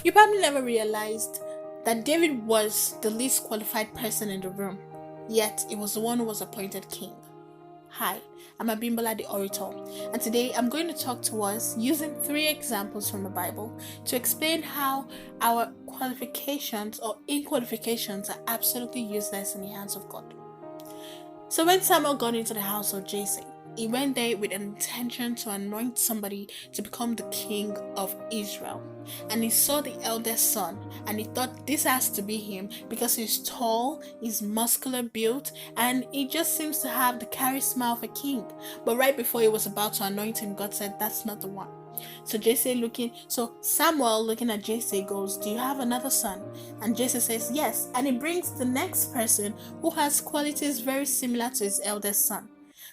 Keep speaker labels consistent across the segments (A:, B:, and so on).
A: You probably never realized that David was the least qualified person in the room, yet it was the one who was appointed king. Hi, I'm Abimbola the Orator, and today I'm going to talk to us using 3 examples from the Bible to explain how our qualifications or unqualifications are absolutely useless in the hands of God. So when Samuel got into the house of Jesse, he went there with an intention to anoint somebody to become the king of Israel. And he saw the eldest son and he thought this has to be him because he's tall, he's muscular built, and he just seems to have the charisma of a king. But right before he was about to anoint him, God said, that's not the one. So Samuel looking at Jesse goes, do you have another son? And Jesse says, yes. And he brings the next person who has qualities very similar to his eldest son.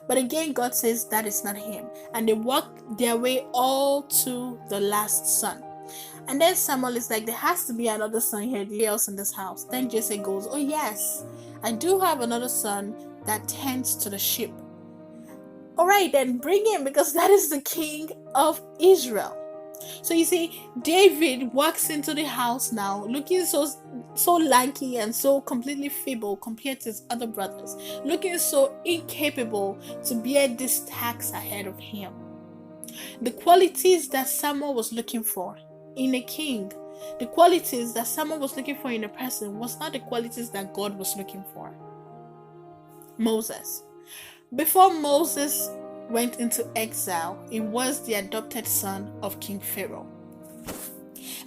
A: But again, God says that is not him. And they walk their way all to the last son. And then Samuel is like, there has to be another son here, else in this house. Then Jesse goes, oh yes, I do have another son that tends to the sheep. Alright, then bring him, because that is the king of Israel. So you see, David walks into the house now looking so lanky and so completely feeble compared to his other brothers, looking so incapable to bear this tax ahead of him. The qualities that Samuel was looking for in a king, the qualities that Samuel was looking for in a person, was not the qualities that God was looking for. Moses. Before Moses went into exile, he was the adopted son of King Pharaoh.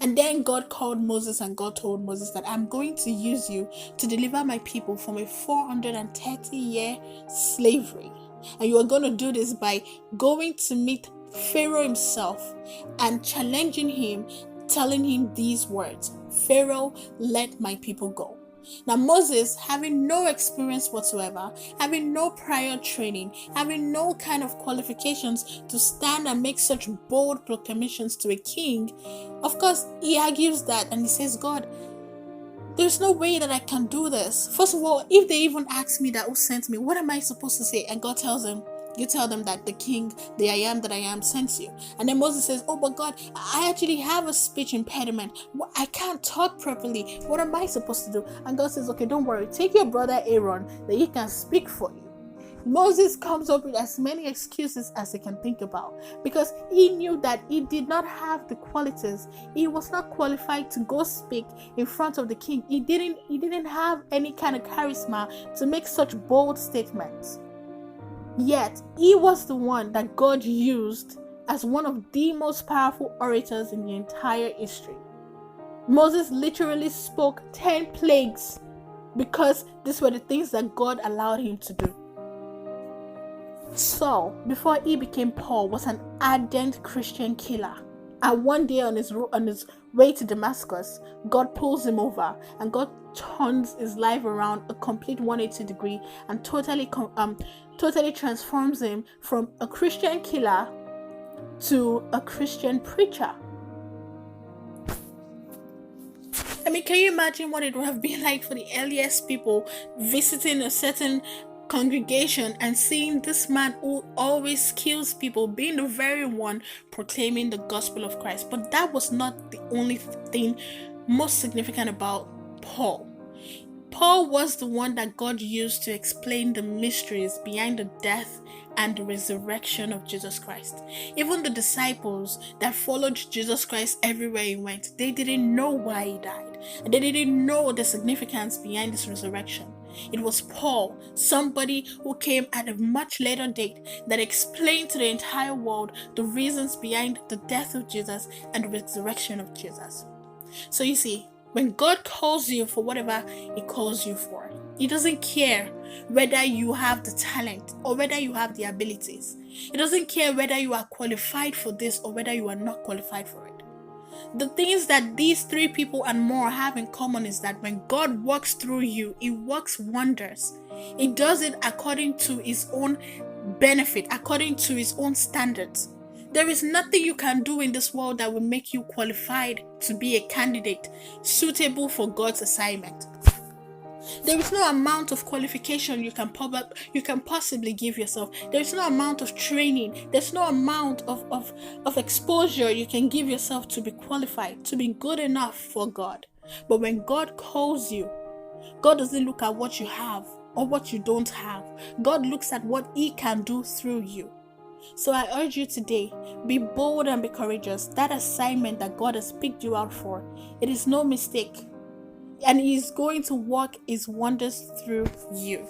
A: And then God called Moses and God told Moses that I'm going to use you to deliver my people from a 430-year slavery. And you are going to do this by going to meet Pharaoh himself and challenging him, telling him these words, Pharaoh, let my people go. Now Moses, having no experience whatsoever, having no prior training, having no kind of qualifications to stand and make such bold proclamations to a king, of course he argues that and he says, God, there's no way that I can do this. First of all, if they even ask me that who sent me, what am I supposed to say? And God tells him, you tell them that the king, the I am that I am, sent you. And then Moses says, oh, but God, I actually have a speech impediment. I can't talk properly. What am I supposed to do? And God says, okay, don't worry. Take your brother Aaron, that he can speak for you. Moses comes up with as many excuses as he can think about because he knew that he did not have the qualities. He was not qualified to go speak in front of the king. He didn't have any kind of charisma to make such bold statements. Yet, he was the one that God used as one of the most powerful orators in the entire history. Moses literally spoke 10 plagues because these were the things that God allowed him to do. Saul, before he became Paul, was an ardent Christian killer. And one day on his way to Damascus, God pulls him over and God turns his life around a complete 180 degree and totally transforms him from a Christian killer to a Christian preacher. I mean, can you imagine what it would have been like for the earliest people visiting a certain congregation and seeing this man who always kills people being the very one proclaiming the gospel of Christ? But that was not the only thing most significant about Paul. Paul was the one that God used to explain the mysteries behind the death and the resurrection of Jesus Christ. Even the disciples that followed Jesus Christ everywhere he went, they didn't know why he died, and they didn't know the significance behind his resurrection. It was Paul, somebody who came at a much later date, that explained to the entire world the reasons behind the death of Jesus and the resurrection of Jesus. So you see, when God calls you for whatever he calls you for, he doesn't care whether you have the talent or whether you have the abilities. He doesn't care whether you are qualified for this or whether you are not qualified for it. The things that these 3 people and more have in common is that when God works through you, he works wonders. He does it according to his own benefit, according to his own standards. There is nothing you can do in this world that will make you qualified to be a candidate suitable for God's assignment. There is no amount of qualification you can possibly give yourself. There is no amount of training. There's no amount of exposure you can give yourself to be qualified, to be good enough for God. But when God calls you, God doesn't look at what you have or what you don't have. God looks at what He can do through you. So I urge you today, be bold and be courageous. That assignment that God has picked you out for, it is no mistake. And He's going to work His wonders through you.